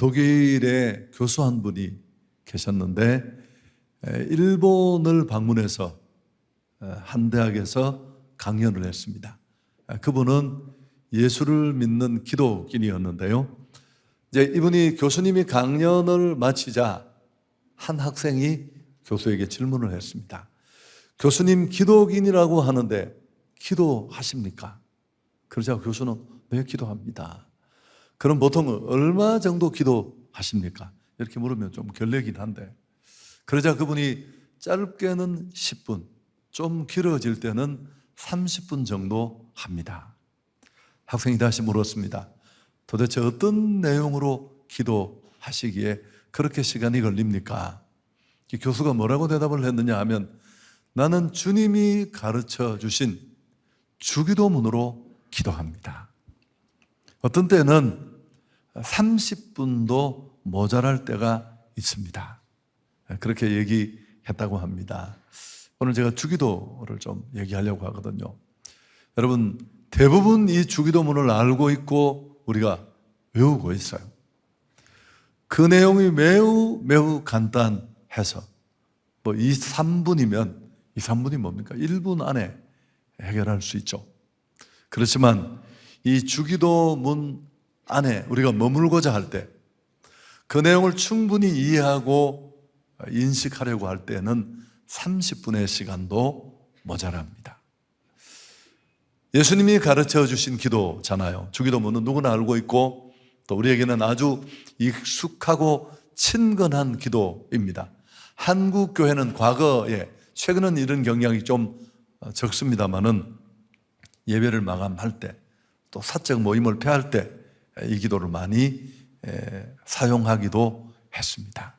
독일에 교수 한 분이 계셨는데 일본을 방문해서 한 대학에서 강연을 했습니다. 그분은 예수를 믿는 기독인이었는데요. 이제 이분이 교수님이 강연을 마치자 한 학생이 교수에게 질문을 했습니다. 교수님, 기독인이라고 하는데 기도하십니까? 그러자 교수는 네, 기도합니다. 그럼 보통 얼마 정도 기도하십니까? 이렇게 물으면 좀 결례긴 한데, 그러자 그분이 짧게는 10분, 좀 길어질 때는 30분 정도 합니다. 학생이 다시 물었습니다. 도대체 어떤 내용으로 기도하시기에 그렇게 시간이 걸립니까? 교수가 뭐라고 대답을 했느냐 하면, 나는 주님이 가르쳐 주신 주기도문으로 기도합니다. 어떤 때는 30분도 모자랄 때가 있습니다. 그렇게 얘기했다고 합니다. 오늘 제가 주기도를 좀 얘기하려고 하거든요. 여러분, 대부분 이 주기도문을 알고 있고 우리가 외우고 있어요. 그 내용이 매우 간단해서 2, 3분이면 2, 3분이 뭡니까? 1분 안에 해결할 수 있죠. 그렇지만 이 주기도문 안에 우리가 머물고자 할 때, 그 내용을 충분히 이해하고 인식하려고 할 때는 30분의 시간도 모자랍니다. 예수님이 가르쳐 주신 기도잖아요. 주기도문은 누구나 알고 있고 또 우리에게는 아주 익숙하고 친근한 기도입니다. 한국 교회는 과거에, 최근은 이런 경향이 좀 적습니다만은 예배를 마감할 때, 또 사적 모임을 폐할 때 이 기도를 많이 사용하기도 했습니다.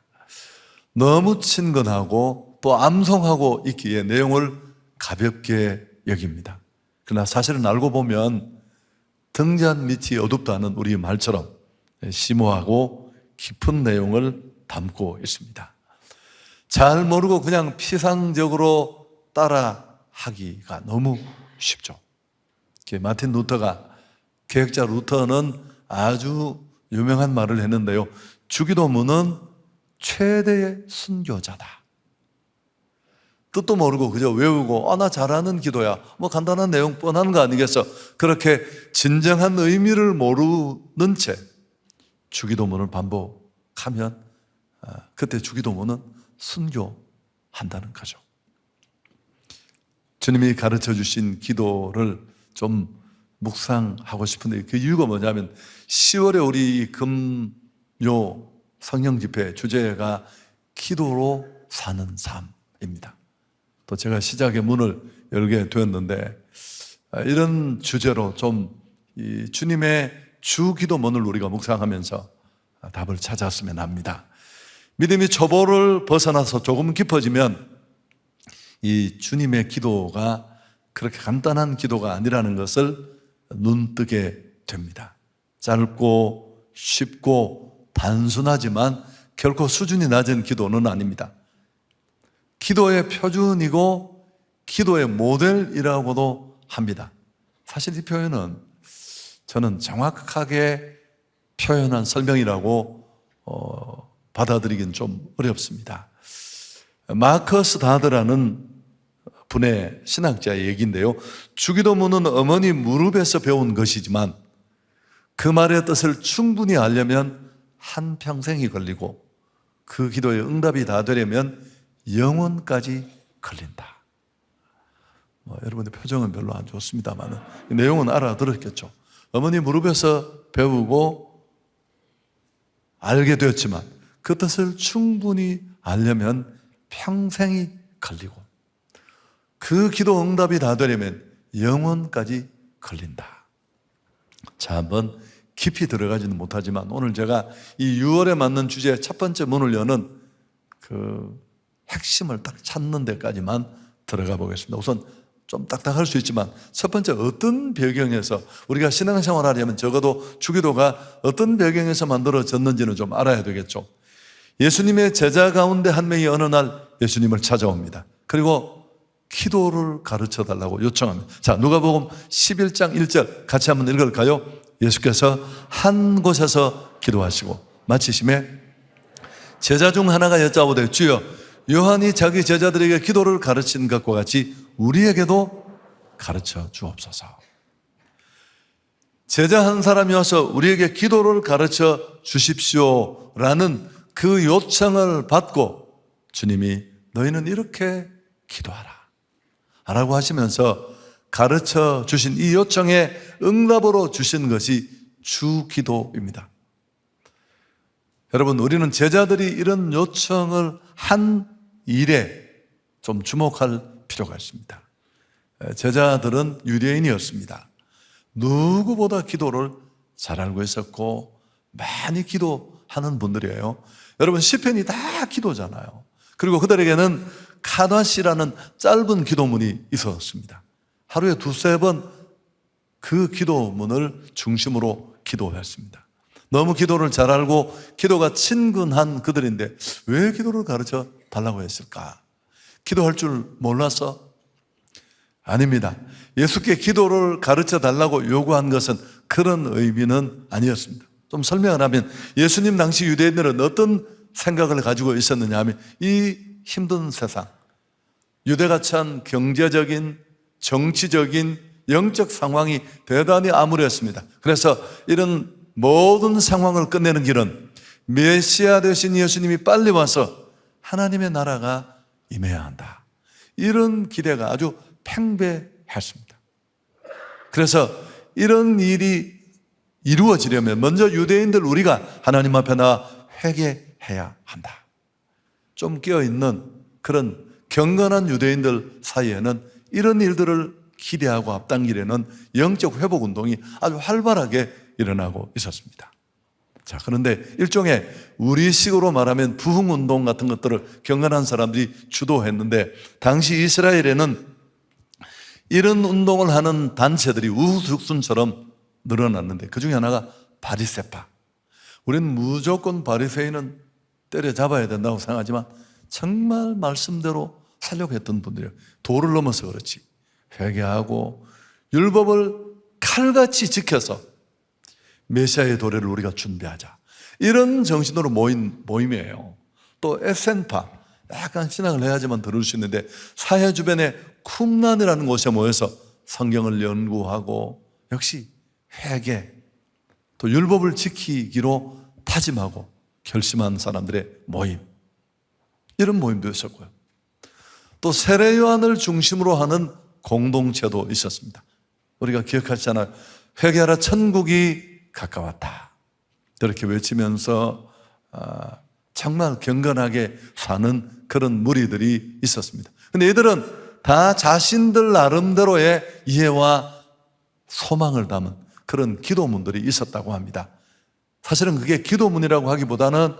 너무 친근하고 또 암송하고 있기에 내용을 가볍게 여깁니다. 그러나 사실은 알고 보면 등잔 밑이 어둡다는 우리 말처럼 심오하고 깊은 내용을 담고 있습니다. 잘 모르고 그냥 피상적으로 따라하기가 너무 쉽죠. 마틴 루터가, 개혁자 루터는 아주 유명한 말을 했는데요. 주기도문은 최대의 순교자다. 뜻도 모르고 그저 외우고 나 잘하는 기도야, 간단한 내용 뻔한 거 아니겠어, 그렇게 진정한 의미를 모르는 채 주기도문을 반복하면 그때 주기도문은 순교한다는 거죠. 주님이 가르쳐 주신 기도를 좀 묵상하고 싶은데, 그 이유가 뭐냐면 10월에 우리 금요 성령 집회 주제가 기도로 사는 삶입니다. 또 제가 시작의 문을 열게 되었는데, 이런 주제로 좀 이 주님의 주기도문을 우리가 묵상하면서 답을 찾았으면 합니다. 믿음이 초보를 벗어나서 조금 깊어지면 이 주님의 기도가 그렇게 간단한 기도가 아니라는 것을 눈뜨게 됩니다. 짧고 쉽고 단순하지만 결코 수준이 낮은 기도는 아닙니다. 기도의 표준이고 기도의 모델이라고도 합니다. 사실 이 표현은 저는 정확하게 표현한 설명이라고 받아들이긴 좀 어렵습니다. 마커스 다드라는 분의 신학자의 얘기인데요. 주기도문은 어머니 무릎에서 배운 것이지만 그 말의 뜻을 충분히 알려면 한평생이 걸리고 그 기도의 응답이 다 되려면 영원까지 걸린다. 여러분의 표정은 별로 안 좋습니다만 내용은 알아들었겠죠. 어머니 무릎에서 배우고 알게 되었지만 그 뜻을 충분히 알려면 평생이 걸리고 그 기도 응답이 다 되려면 영원까지 걸린다. 자, 한번 깊이 들어가지는 못하지만 오늘 제가 이 6월에 맞는 주제의 첫 번째 문을 여는 그 핵심을 딱 찾는 데까지만 들어가 보겠습니다. 우선 좀 딱딱할 수 있지만 첫 번째, 어떤 배경에서 우리가 신앙생활 하려면 적어도 주기도가 어떤 배경에서 만들어졌는지는 좀 알아야 되겠죠. 예수님의 제자 가운데 한 명이 어느 날 예수님을 찾아옵니다. 그리고 기도를 가르쳐 달라고 요청합니다. 자, 누가복음 11장 1절 같이 한번 읽을까요? 예수께서 한 곳에서 기도하시고 마치심에 제자 중 하나가 여짜오되 주여 요한이 자기 제자들에게 기도를 가르친 것과 같이 우리에게도 가르쳐 주옵소서. 제자 한 사람이 와서 우리에게 기도를 가르쳐 주십시오라는 그 요청을 받고 주님이 너희는 이렇게 기도하라 라고 하시면서 가르쳐 주신 이 요청에 응답으로 주신 것이 주기도입니다. 여러분, 우리는 제자들이 이런 요청을 한 일에 좀 주목할 필요가 있습니다. 제자들은 유대인이었습니다. 누구보다 기도를 잘 알고 있었고 많이 기도하는 분들이에요. 여러분, 시편이 다 기도잖아요. 그리고 그들에게는 카다시라는 짧은 기도문이 있었습니다. 하루에 두세 번 그 기도문을 중심으로 기도했습니다. 너무 기도를 잘 알고 기도가 친근한 그들인데 왜 기도를 가르쳐 달라고 했을까? 기도할 줄 몰라서? 아닙니다. 예수께 기도를 가르쳐 달라고 요구한 것은 그런 의미는 아니었습니다. 좀 설명을 하면 예수님 당시 유대인들은 어떤 생각을 가지고 있었느냐 하면 이 힘든 세상, 유대가 처한 경제적인, 정치적인, 영적 상황이 대단히 암울했습니다. 그래서 이런 모든 상황을 끝내는 길은 메시아 되신 예수님이 빨리 와서 하나님의 나라가 임해야 한다. 이런 기대가 아주 팽배했습니다. 그래서 이런 일이 이루어지려면 먼저 유대인들 우리가 하나님 앞에 나와 회개해야 한다. 좀 깨어있는 그런 경건한 유대인들 사이에는 이런 일들을 기대하고 앞당기려는 영적 회복 운동이 아주 활발하게 일어나고 있었습니다. 자, 그런데 일종의 우리식으로 말하면 부흥운동 같은 것들을 경건한 사람들이 주도했는데 당시 이스라엘에는 이런 운동을 하는 단체들이 우후죽순처럼 늘어났는데 그 중에 하나가 바리새파. 우리는 무조건 바리새인은 때려잡아야 된다고 생각하지만 정말 말씀대로 살려고 했던 분들이에요. 도를 넘어서 그렇지. 회개하고 율법을 칼같이 지켜서 메시아의 도래를 우리가 준비하자. 이런 정신으로 모인 모임이에요. 또 에센파, 약간 신앙을 해야지만 들을 수 있는데 사회 주변에 쿰란이라는 곳에 모여서 성경을 연구하고 역시 회개, 또 율법을 지키기로 다짐하고 결심한 사람들의 모임, 이런 모임도 있었고요. 또 세례 요한을 중심으로 하는 공동체도 있었습니다. 우리가 기억하시잖아요. 회개하라 천국이 가까웠다. 이렇게 외치면서 정말 경건하게 사는 그런 무리들이 있었습니다. 근데 이들은 다 자신들 나름대로의 이해와 소망을 담은 그런 기도문들이 있었다고 합니다. 사실은 그게 기도문이라고 하기보다는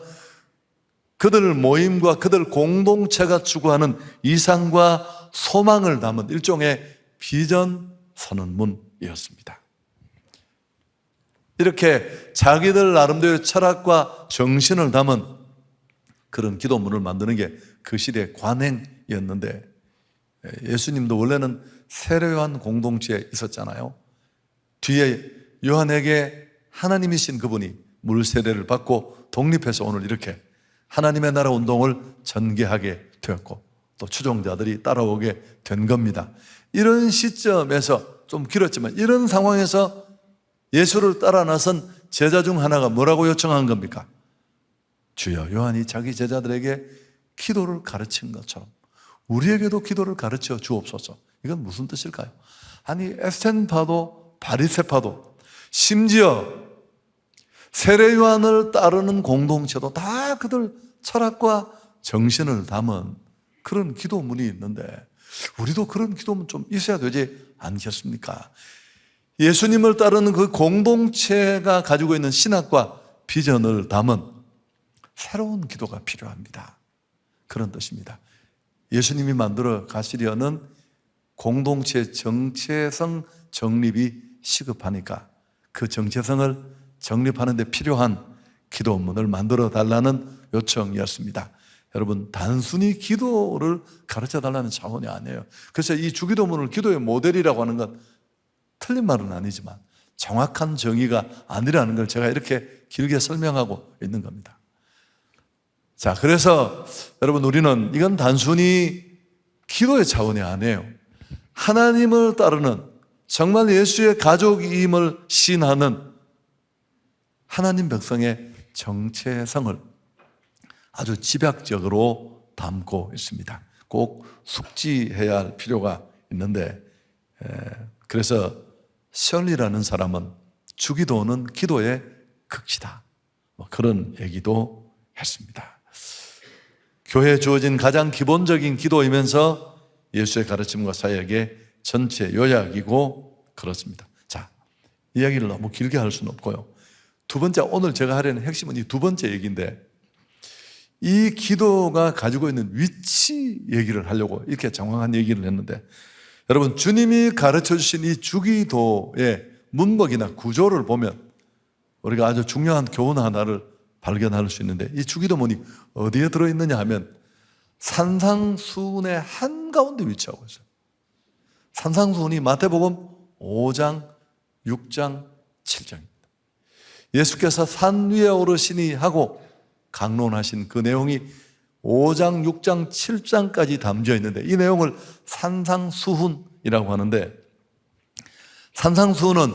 그들 모임과 그들 공동체가 추구하는 이상과 소망을 담은 일종의 비전 선언문이었습니다. 이렇게 자기들 나름대로의 철학과 정신을 담은 그런 기도문을 만드는 게 그 시대의 관행이었는데 예수님도 원래는 세례요한 공동체에 있었잖아요. 뒤에 요한에게 하나님이신 그분이 물 세례를 받고 독립해서 오늘 이렇게 하나님의 나라 운동을 전개하게 되었고 또 추종자들이 따라오게 된 겁니다. 이런 시점에서 좀 길었지만 이런 상황에서 예수를 따라 나선 제자 중 하나가 뭐라고 요청한 겁니까? 주여, 요한이 자기 제자들에게 기도를 가르친 것처럼 우리에게도 기도를 가르쳐 주옵소서. 이건 무슨 뜻일까요? 아니, 에센파도 바리새파도 심지어 세례 요한을 따르는 공동체도 다 그들 철학과 정신을 담은 그런 기도문이 있는데 우리도 그런 기도문 좀 있어야 되지 않겠습니까? 예수님을 따르는 그 공동체가 가지고 있는 신학과 비전을 담은 새로운 기도가 필요합니다. 그런 뜻입니다. 예수님이 만들어 가시려는 공동체 정체성 정립이 시급하니까 그 정체성을 정립하는 데 필요한 기도문을 만들어 달라는 요청이었습니다. 여러분, 단순히 기도를 가르쳐 달라는 차원이 아니에요. 그래서 이 주기도문을 기도의 모델이라고 하는 건 틀린 말은 아니지만 정확한 정의가 아니라는 걸 제가 이렇게 길게 설명하고 있는 겁니다. 자, 그래서 여러분, 우리는 이건 단순히 기도의 차원이 아니에요. 하나님을 따르는, 정말 예수의 가족임을 시인하는 하나님 백성의 정체성을 아주 집약적으로 담고 있습니다. 꼭 숙지해야 할 필요가 있는데, 그래서 셜리라는 사람은 주기도는 기도의 극치다, 그런 얘기도 했습니다. 교회에 주어진 가장 기본적인 기도이면서 예수의 가르침과 사역의 전체 요약이고 그렇습니다. 자, 이야기를 너무 길게 할 수는 없고요. 두 번째, 오늘 제가 하려는 핵심은 이 두 번째 얘기인데, 이 기도가 가지고 있는 위치 얘기를 하려고 이렇게 장황한 얘기를 했는데, 여러분, 주님이 가르쳐 주신 이 주기도의 문맥이나 구조를 보면 우리가 아주 중요한 교훈 하나를 발견할 수 있는데, 이 주기도문이 어디에 들어있느냐 하면 산상수훈의 한가운데 위치하고 있어요. 산상수훈이 마태복음 5장, 6장, 7장입니다. 예수께서 산 위에 오르시니 하고 강론하신 그 내용이 5장, 6장, 7장까지 담겨 있는데, 이 내용을 산상수훈이라고 하는데, 산상수훈은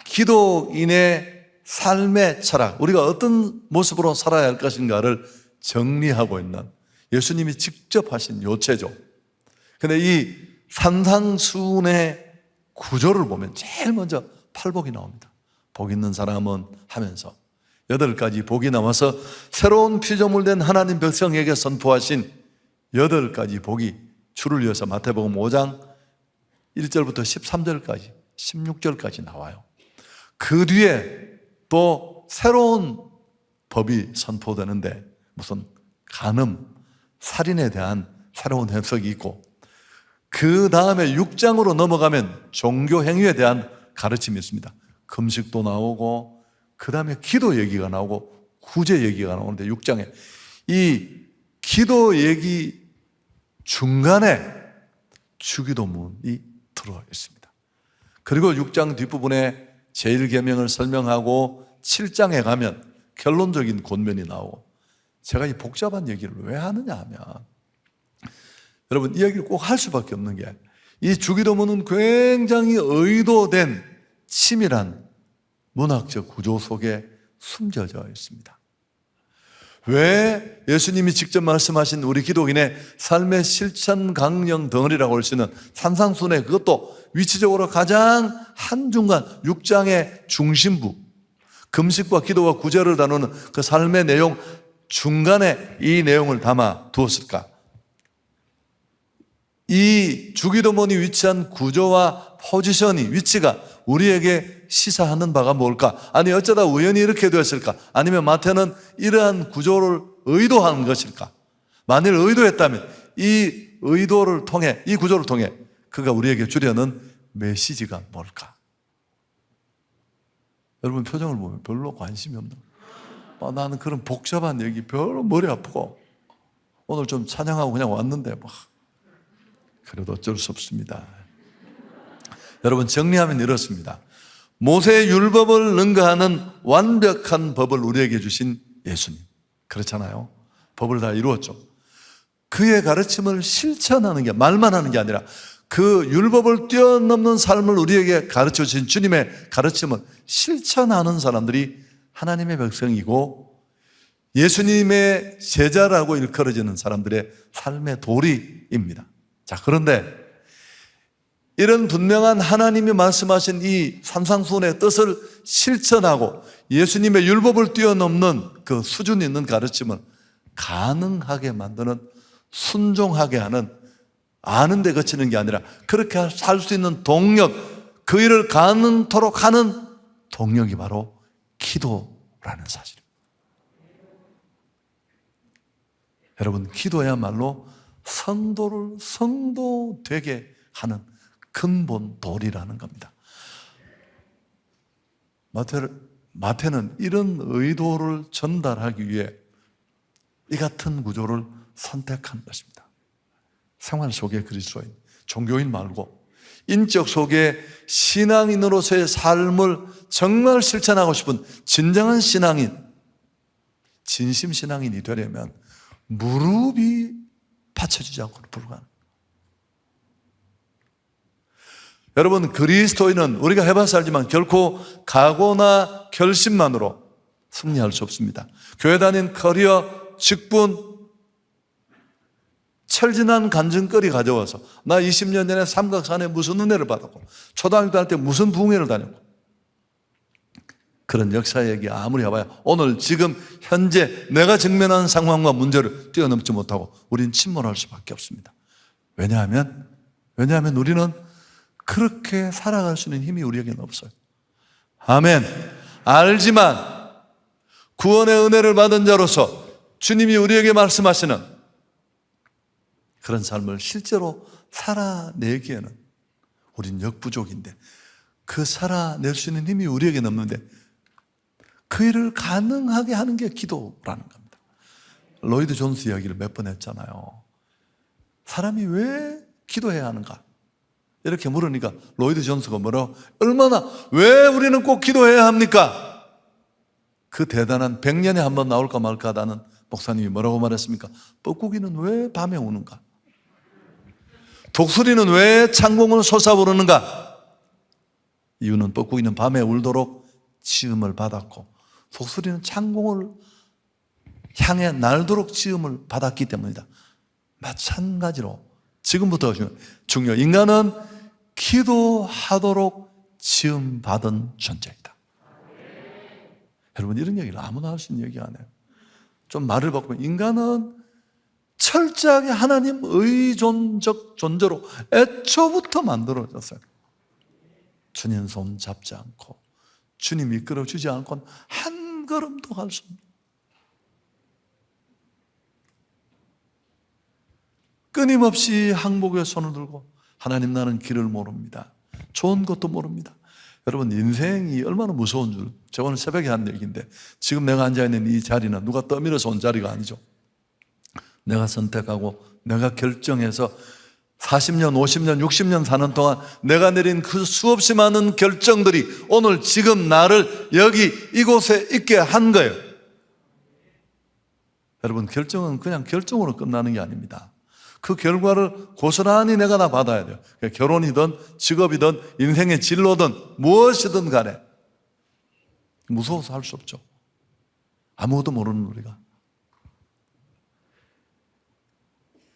기도인의 삶의 철학, 우리가 어떤 모습으로 살아야 할 것인가를 정리하고 있는, 예수님이 직접 하신 요체죠. 근데 이 산상수훈의 구조를 보면 제일 먼저 팔복이 나옵니다. 복 있는 사람은 하면서 8가지 복이 나와서 새로운 피조물 된 하나님 백성에게 선포하신 8가지 복이 줄을 이어서 마태복음 5장 1절부터 13절까지 16절까지 나와요. 그 뒤에 또 새로운 법이 선포되는데, 무슨 간음, 살인에 대한 새로운 해석이 있고, 그 다음에 6장으로 넘어가면 종교 행위에 대한 가르침이 있습니다. 금식도 나오고, 그 다음에 기도 얘기가 나오고 구제 얘기가 나오는데, 6장에 이 기도 얘기 중간에 주기도문이 들어 있습니다. 그리고 6장 뒷부분에 제1계명을 설명하고 7장에 가면 결론적인 권면이 나오고, 제가 이 복잡한 얘기를 왜 하느냐 하면, 여러분, 이 얘기를 꼭 할 수밖에 없는 게, 이 주기도문은 굉장히 의도된 치밀한 문학적 구조 속에 숨겨져 있습니다. 왜 예수님이 직접 말씀하신 우리 기독인의 삶의 실천 강령 덩어리라고 할 수 있는 산상순회, 그것도 위치적으로 가장 한중간 6장의 중심부, 금식과 기도와 구제를 다루는 그 삶의 내용 중간에 이 내용을 담아 두었을까? 이 주기도문이 위치한 구조와 포지션이, 위치가 우리에게 시사하는 바가 뭘까? 아니, 어쩌다 우연히 이렇게 되었을까? 아니면 마태는 이러한 구조를 의도한 것일까? 만일 의도했다면 이 의도를 통해, 이 구조를 통해 그가 우리에게 주려는 메시지가 뭘까? 여러분 표정을 보면 별로 관심이 없는, 나는 그런 복잡한 얘기 별로 머리 아프고, 오늘 좀 찬양하고 그냥 왔는데 그래도 어쩔 수 없습니다. 여러분, 정리하면 이렇습니다. 모세의 율법을 능가하는 완벽한 법을 우리에게 주신 예수님, 그렇잖아요. 법을 다 이루었죠. 그의 가르침을 실천하는 게, 말만 하는 게 아니라 그 율법을 뛰어넘는 삶을 우리에게 가르쳐 주신 주님의 가르침을 실천하는 사람들이 하나님의 백성이고, 예수님의 제자라고 일컬어지는 사람들의 삶의 도리입니다. 자, 그런데 이런 분명한 하나님이 말씀하신 이 산상수훈의 뜻을 실천하고 예수님의 율법을 뛰어넘는 그 수준 있는 가르침을 가능하게 만드는, 순종하게 하는, 아는 데 그치는 게 아니라 그렇게 살 수 있는 동력, 그 일을 가능토록 하는 동력이 바로 기도라는 사실입니다. 여러분, 기도야말로 성도를 성도 되게 하는 근본 도리라는 겁니다. 마태는 이런 의도를 전달하기 위해 이 같은 구조를 선택한 것입니다. 생활 속의 그리스도인, 종교인 말고 인적 속의 신앙인으로서의 삶을 정말 실천하고 싶은 진정한 신앙인, 진심 신앙인이 되려면 무릎이 받쳐지지 않고는 불가능합니다. 여러분, 그리스도인은 우리가 해봐서 알지만 결코 각오나 결심만으로 승리할 수 없습니다. 교회 다닌 커리어, 직분, 철진한 간증거리 가져와서 나 20년 전에 삼각산에 무슨 은혜를 받았고 초등학교 다닐 때 무슨 부흥회를 다녔고 그런 역사 얘기 아무리 해봐야 오늘 지금 현재 내가 직면한 상황과 문제를 뛰어넘지 못하고 우리는 침몰할 수밖에 없습니다. 왜냐하면 우리는 그렇게 살아갈 수 있는 힘이 우리에게는 없어요. 아멘. 알지만 구원의 은혜를 받은 자로서 주님이 우리에게 말씀하시는 그런 삶을 실제로 살아내기에는 우린 역부족인데 그 살아낼 수 있는 힘이 우리에게는 없는데 그 일을 가능하게 하는 게 기도라는 겁니다. 로이드 존스 이야기를 몇 번 했잖아요. 사람이 왜 기도해야 하는가? 이렇게 물으니까 로이드 존스가 뭐라고? 왜 우리는 꼭 기도해야 합니까? 그 대단한 100년에 한 번 나올까 말까 하다는 목사님이 뭐라고 말했습니까? 뻐꾸기는 왜 밤에 우는가? 독수리는 왜 창공을 솟아오르는가? 이유는 뻐꾸기는 밤에 울도록 지음을 받았고 독수리는 창공을 향해 날도록 지음을 받았기 때문이다. 마찬가지로 지금부터 중요. 인간은 기도하도록 지음받은 존재이다. 여러분, 이런 얘기를 아무나 할 수 있는 얘기 안 해요. 좀 말을 바꾸면 인간은 철저하게 하나님 의존적 존재로 애초부터 만들어졌어요. 주님 손 잡지 않고 주님 이끌어 주지 않고는 한 걸음도 갈 수 없는, 끊임없이 항복에 손을 들고 하나님 나는 길을 모릅니다. 좋은 것도 모릅니다. 여러분, 인생이 얼마나 무서운 줄 제가 오늘 새벽에 한 얘기인데 지금 내가 앉아있는 이 자리는 누가 떠밀어서 온 자리가 아니죠. 내가 선택하고 내가 결정해서 40년, 50년, 60년 사는 동안 내가 내린 그 수없이 많은 결정들이 오늘 지금 나를 여기 이곳에 있게 한 거예요. 여러분, 결정은 그냥 결정으로 끝나는 게 아닙니다. 그 결과를 고스란히 내가 다 받아야 돼요. 결혼이든 직업이든 인생의 진로든 무엇이든 간에 무서워서 할 수 없죠. 아무것도 모르는 우리가.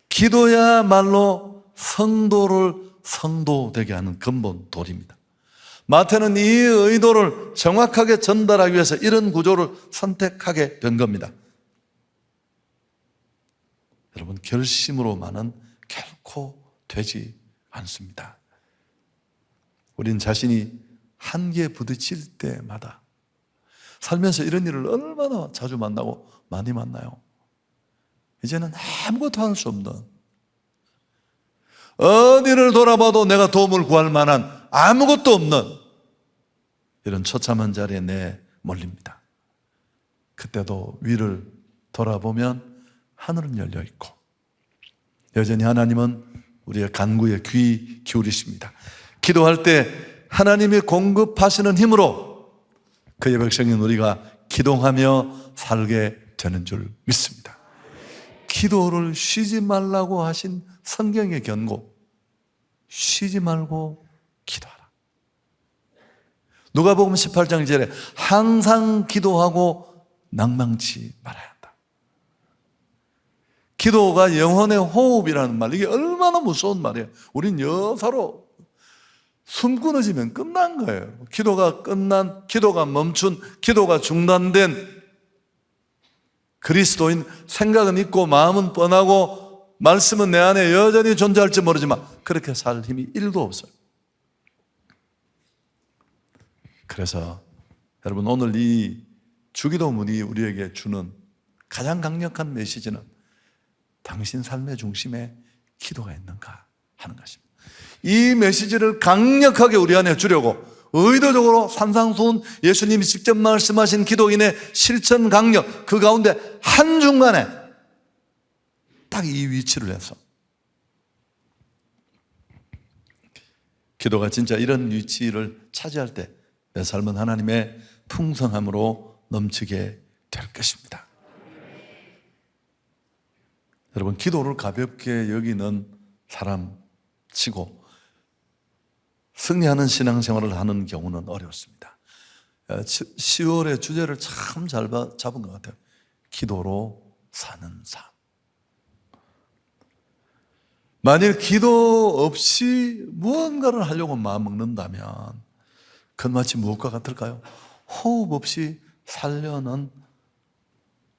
기도야말로 성도를 성도되게 하는 근본 도리입니다. 마태는 이 의도를 정확하게 전달하기 위해서 이런 구조를 선택하게 된 겁니다. 여러분, 결심으로만은 결코 되지 않습니다. 우린 자신이 한계에 부딪힐 때마다 살면서 이런 일을 얼마나 자주 만나고 많이 만나요. 이제는 아무것도 할 수 없는, 어디를 돌아봐도 내가 도움을 구할 만한 아무것도 없는 이런 처참한 자리에 내몰립니다. 그때도 위를 돌아보면 하늘은 열려 있고 여전히 하나님은 우리의 간구에 귀 기울이십니다. 기도할 때 하나님이 공급하시는 힘으로 그의 백성인 우리가 기도하며 살게 되는 줄 믿습니다. 기도를 쉬지 말라고 하신 성경의 경고, 쉬지 말고 기도하라. 누가복음 18장 1절에 항상 기도하고 낭망치 말아야 한다. 기도가 영혼의 호흡이라는 말, 이게 얼마나 무서운 말이에요. 우린 여사로 숨 끊어지면 끝난 거예요. 기도가 멈춘, 기도가 중단된 그리스도인, 생각은 있고 마음은 뻔하고 말씀은 내 안에 여전히 존재할지 모르지만 그렇게 살 힘이 1도 없어요. 그래서 여러분, 오늘 이 주기도문이 우리에게 주는 가장 강력한 메시지는 당신 삶의 중심에 기도가 있는가 하는 것입니다. 이 메시지를 강력하게 우리 안에 주려고 의도적으로 산상수훈 예수님이 직접 말씀하신 기도인의 실천 강력, 그 가운데 한중간에 딱 이 위치를 해서 기도가 진짜 이런 위치를 차지할 때 내 삶은 하나님의 풍성함으로 넘치게 될 것입니다. 여러분, 기도를 가볍게 여기는 사람치고 승리하는 신앙생활을 하는 경우는 어렵습니다. 10월의 주제를 참 잘 잡은 것 같아요. 기도로 사는 삶. 만일 기도 없이 무언가를 하려고 마음먹는다면 그건 마치 무엇과 같을까요? 호흡 없이 살려는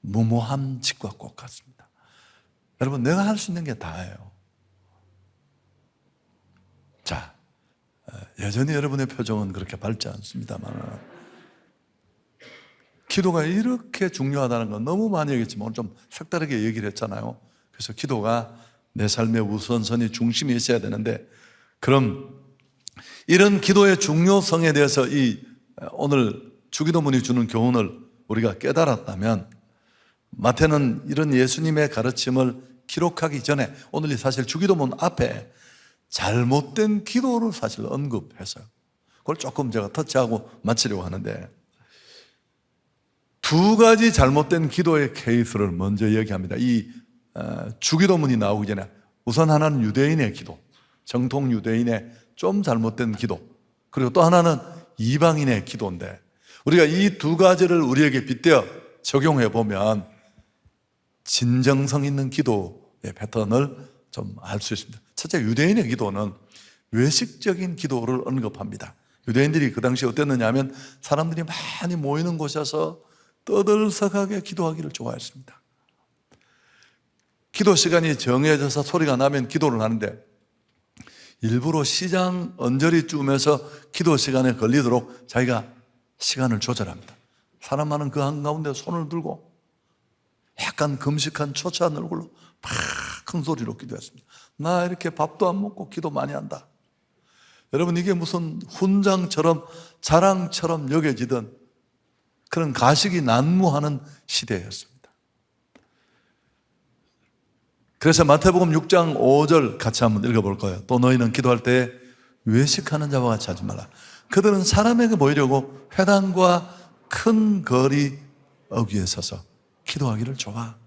무모한 짓과 꼭 같습니다. 여러분, 내가 할 수 있는 게 다예요. 자, 여전히 여러분의 표정은 그렇게 밝지 않습니다만 기도가 이렇게 중요하다는 건 너무 많이 얘기했지만 오늘 좀 색다르게 얘기를 했잖아요. 그래서 기도가 내 삶의 우선선이 중심이 있어야 되는데, 그럼 이런 기도의 중요성에 대해서 오늘 주기도문이 주는 교훈을 우리가 깨달았다면, 마태는 이런 예수님의 가르침을 기록하기 전에 오늘 사실 주기도문 앞에 잘못된 기도를 사실 언급했어요. 그걸 조금 제가 터치하고 마치려고 하는데, 두 가지 잘못된 기도의 케이스를 먼저 얘기합니다. 주기도문이 나오기 전에 우선 하나는 유대인의 기도, 정통 유대인의 좀 잘못된 기도, 그리고 또 하나는 이방인의 기도인데, 우리가 이 두 가지를 우리에게 빗대어 적용해 보면 진정성 있는 기도의 패턴을 좀 알 수 있습니다. 첫째, 유대인의 기도는 외식적인 기도를 언급합니다. 유대인들이 그 당시에 어땠느냐 하면 사람들이 많이 모이는 곳에서 떠들썩하게 기도하기를 좋아했습니다. 기도 시간이 정해져서 소리가 나면 기도를 하는데, 일부러 시장 언저리쯤에서 기도 시간에 걸리도록 자기가 시간을 조절합니다. 사람 많은 그 한가운데 손을 들고 약간 금식한 초췌한 얼굴로 막 큰 소리로 기도했습니다. 나 이렇게 밥도 안 먹고 기도 많이 한다. 여러분, 이게 무슨 훈장처럼 자랑처럼 여겨지던 그런 가식이 난무하는 시대였습니다. 그래서 마태복음 6장 5절 같이 한번 읽어볼 거예요. 또 너희는 기도할 때 외식하는 자와 같이 하지 말라. 그들은 사람에게 보이려고 회당과 큰 거리 어귀에 서서 기도하기를 좋아한다.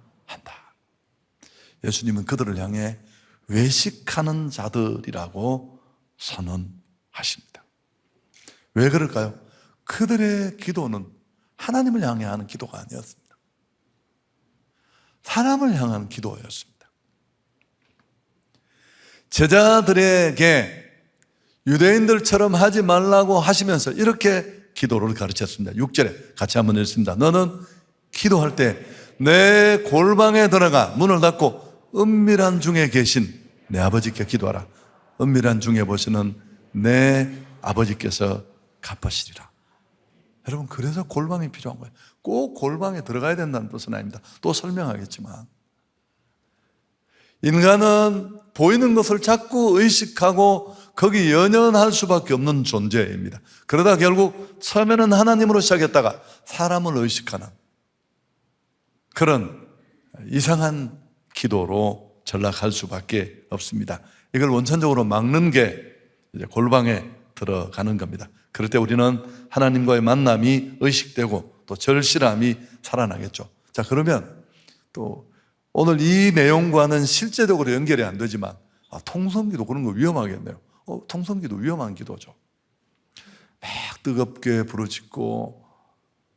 예수님은 그들을 향해 외식하는 자들이라고 선언하십니다. 왜 그럴까요? 그들의 기도는 하나님을 향해 하는 기도가 아니었습니다. 사람을 향하는 기도였습니다. 제자들에게 유대인들처럼 하지 말라고 하시면서 이렇게 기도를 가르쳤습니다. 6절에 같이 한번 읽습니다. 너는 기도할 때 내 골방에 들어가 문을 닫고 은밀한 중에 계신 내 아버지께 기도하라. 은밀한 중에 보시는 내 아버지께서 갚으시리라. 여러분, 그래서 골방이 필요한 거예요. 꼭 골방에 들어가야 된다는 뜻은 아닙니다. 또 설명하겠지만, 인간은 보이는 것을 자꾸 의식하고 거기 연연할 수밖에 없는 존재입니다. 그러다 결국 처음에는 하나님으로 시작했다가 사람을 의식하는 그런 이상한 기도로 전락할 수밖에 없습니다. 이걸 원천적으로 막는 게 이제 골방에 들어가는 겁니다. 그럴 때 우리는 하나님과의 만남이 의식되고 또 절실함이 살아나겠죠. 자, 그러면 또 오늘 이 내용과는 실제적으로 연결이 안 되지만 통성기도 그런 거 위험하겠네요. 통성기도 위험한 기도죠. 막 뜨겁게 부르짖고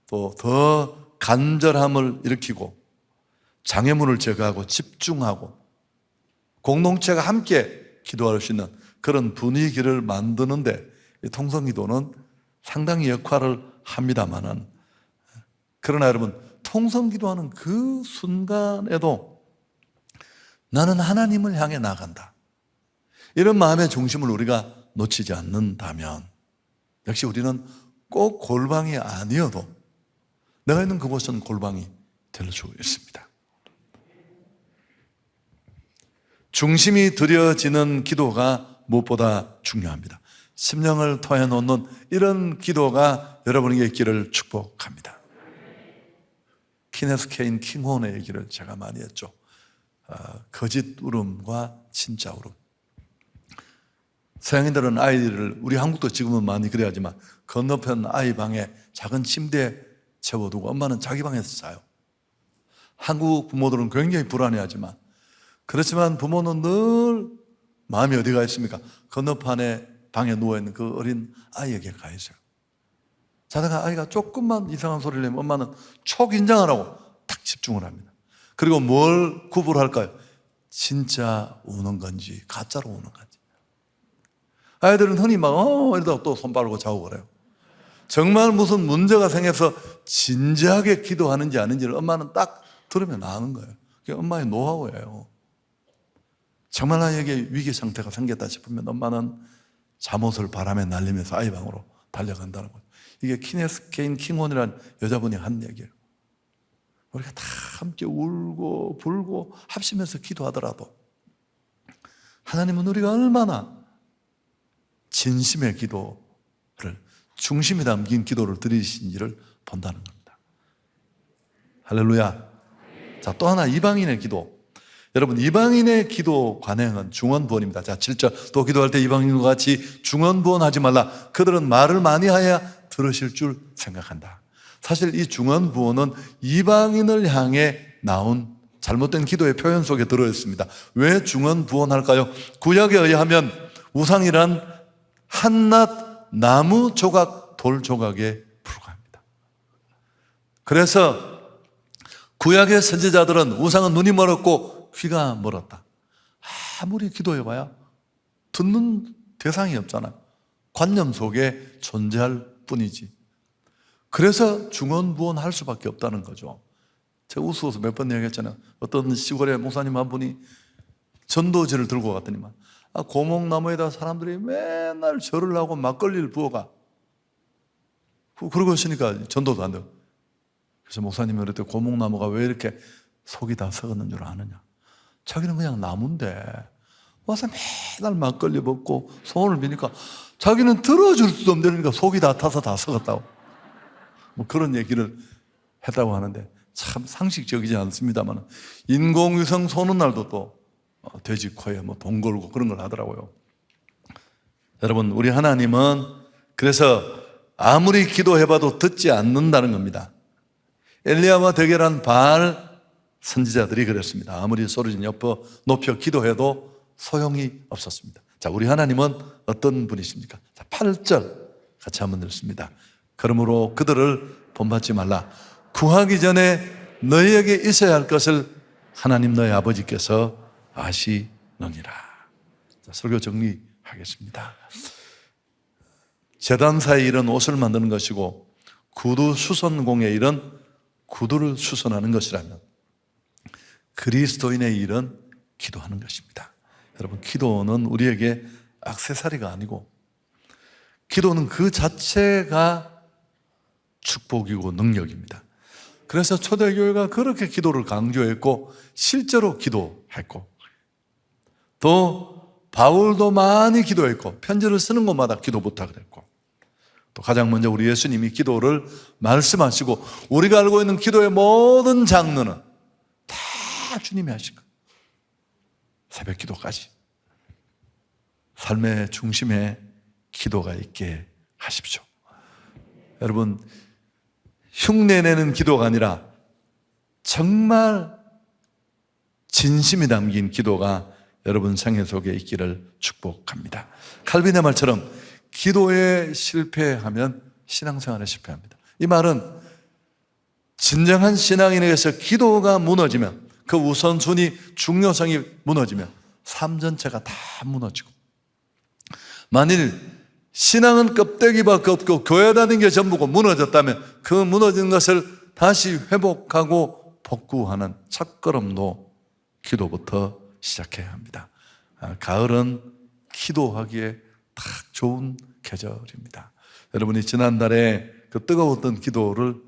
또 더 간절함을 일으키고 장애물을 제거하고 집중하고 공동체가 함께 기도할 수 있는 그런 분위기를 만드는데 이 통성기도는 상당히 역할을 합니다만은, 그러나 여러분, 통성기도하는 그 순간에도 나는 하나님을 향해 나간다, 이런 마음의 중심을 우리가 놓치지 않는다면 역시 우리는 꼭 골방이 아니어도 내가 있는 그곳은 골방이 될 수 있습니다. 중심이 들여지는 기도가 무엇보다 중요합니다. 심령을 토해 놓는 이런 기도가 여러분에게 있기를 축복합니다. 키네스 케인 킹혼의 얘기를 제가 많이 했죠. 거짓 울음과 진짜 울음. 서양인들은 아이들을, 우리 한국도 지금은 많이 그래야지만 건너편 아이 방에 작은 침대에 채워두고 엄마는 자기 방에서 자요. 한국 부모들은 굉장히 불안해하지만, 그렇지만 부모는 늘 마음이 어디가 있습니까? 건너편에 방에 누워있는 그 어린 아이에게 가 있어요. 자다가 아이가 조금만 이상한 소리를 내면 엄마는 초긴장을 하고 딱 집중을 합니다. 그리고 뭘 구분할까요? 진짜 우는 건지 가짜로 우는 건지. 아이들은 흔히 막 이러다가 또 손 빨고 자고 그래요. 정말 무슨 문제가 생겨서 진지하게 기도하는지 아닌지를 엄마는 딱 들으면 아는 거예요. 그게 엄마의 노하우예요. 정말 아이에게 위기 상태가 생겼다 싶으면 엄마는 잠옷을 바람에 날리면서 아이 방으로 달려간다는 거예요. 이게 키네스 케인 킹원이라는 여자분이 한 얘기예요. 우리가 다 함께 울고 불고 합심해서 기도하더라도 하나님은 우리가 얼마나 진심의 기도를, 중심이 담긴 기도를 드리신지를 본다는 겁니다. 할렐루야. 자, 또 하나 이방인의 기도. 여러분, 이방인의 기도 관행은 중언부언입니다. 자, 7절. 또 기도할 때 이방인과 같이 중언부언하지 말라. 그들은 말을 많이 하여야 들으실 줄 생각한다. 사실 이 중언부언은 이방인을 향해 나온 잘못된 기도의 표현 속에 들어있습니다. 왜 중언부언할까요? 구약에 의하면 우상이란 한낱 나무 조각, 돌 조각에 불과합니다. 그래서 구약의 선지자들은 우상은 눈이 멀었고 귀가 멀었다. 아무리 기도해봐야 듣는 대상이 없잖아요. 관념 속에 존재할 뿐이지. 그래서 중언부언할 수밖에 없다는 거죠. 제가 우스워서 몇 번 얘기했잖아요. 어떤 시골에 목사님 한 분이 전도지를 들고 갔더니만 고목나무에다 사람들이 맨날 절을 하고 막걸리를 부어가. 그러고 있으니까 전도도 안 돼요. 그래서 목사님이 그랬더니 고목나무가 왜 이렇게 속이 다 썩었는 줄 아느냐. 자기는 그냥 나무인데 와서 맨날 막걸리 먹고 소원을 비니까 자기는 들어줄 수도 없는데 속이 다 타서 다 썩었다고. 뭐 그런 얘기를 했다고 하는데 참 상식적이지 않습니다만 인공위성 쏘는 날도 또 돼지 코에 뭐 돈 걸고 그런 걸 하더라고요. 여러분, 우리 하나님은 그래서 아무리 기도해봐도 듣지 않는다는 겁니다. 엘리야와 대결한 바알 선지자들이 그랬습니다. 아무리 소리 높여 기도해도 소용이 없었습니다. 자, 우리 하나님은 어떤 분이십니까? 자, 8절 같이 한번 읽습니다. 그러므로 그들을 본받지 말라. 구하기 전에 너희에게 있어야 할 것을 하나님 너희 아버지께서 아시느니라. 자, 설교 정리하겠습니다. 제단사의 일은 옷을 만드는 것이고 구두 수선공의 일은 구두를 수선하는 것이라면 그리스도인의 일은 기도하는 것입니다. 여러분, 기도는 우리에게 액세서리가 아니고 기도는 그 자체가 축복이고 능력입니다. 그래서 초대교회가 그렇게 기도를 강조했고 실제로 기도했고 또 바울도 많이 기도했고 편지를 쓰는 곳마다 기도 부탁을 했고 또 가장 먼저 우리 예수님이 기도를 말씀하시고 우리가 알고 있는 기도의 모든 장르는 다 주님이 하신 거예요. 새벽 기도까지 삶의 중심에 기도가 있게 하십시오. 여러분, 흉내내는 기도가 아니라 정말 진심이 담긴 기도가 여러분 생애 속에 있기를 축복합니다. 칼빈의 말처럼 기도에 실패하면 신앙생활에 실패합니다. 이 말은 진정한 신앙인에게서 기도가 무너지면 그 우선순위, 중요성이 무너지면 삶 전체가 다 무너지고 만일 신앙은 껍데기밖에 없고 교회 다니는 게 전부고 무너졌다면 그 무너진 것을 다시 회복하고 복구하는 첫걸음도 기도부터 시작해야 합니다. 가을은 기도하기에 딱 좋은 계절입니다. 여러분이 지난달에 그 뜨거웠던 기도를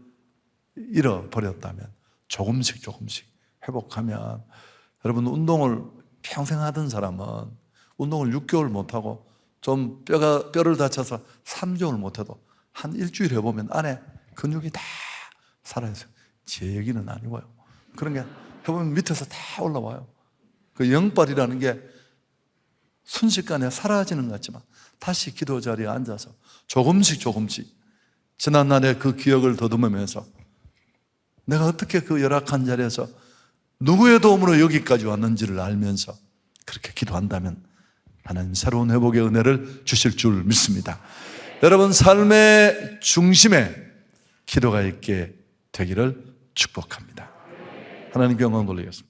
잃어버렸다면 조금씩 회복하면 여러분 운동을 평생 하던 사람은 운동을 6개월 못하고 좀 뼈를 다쳐서 3개월 못해도 한 일주일 해보면 안에 근육이 다 살아있어요. 제 얘기는 아니고요. 그런 게 해보면 밑에서 다 올라와요. 그 영빨이라는 게 순식간에 사라지는 것 같지만 다시 기도 자리에 앉아서 조금씩 지난날의 그 기억을 더듬으면서 내가 어떻게 그 열악한 자리에서 누구의 도움으로 여기까지 왔는지를 알면서 그렇게 기도한다면 하나님 새로운 회복의 은혜를 주실 줄 믿습니다. 여러분 삶의 중심에 기도가 있게 되기를 축복합니다. 하나님께 영광 돌리겠습니다.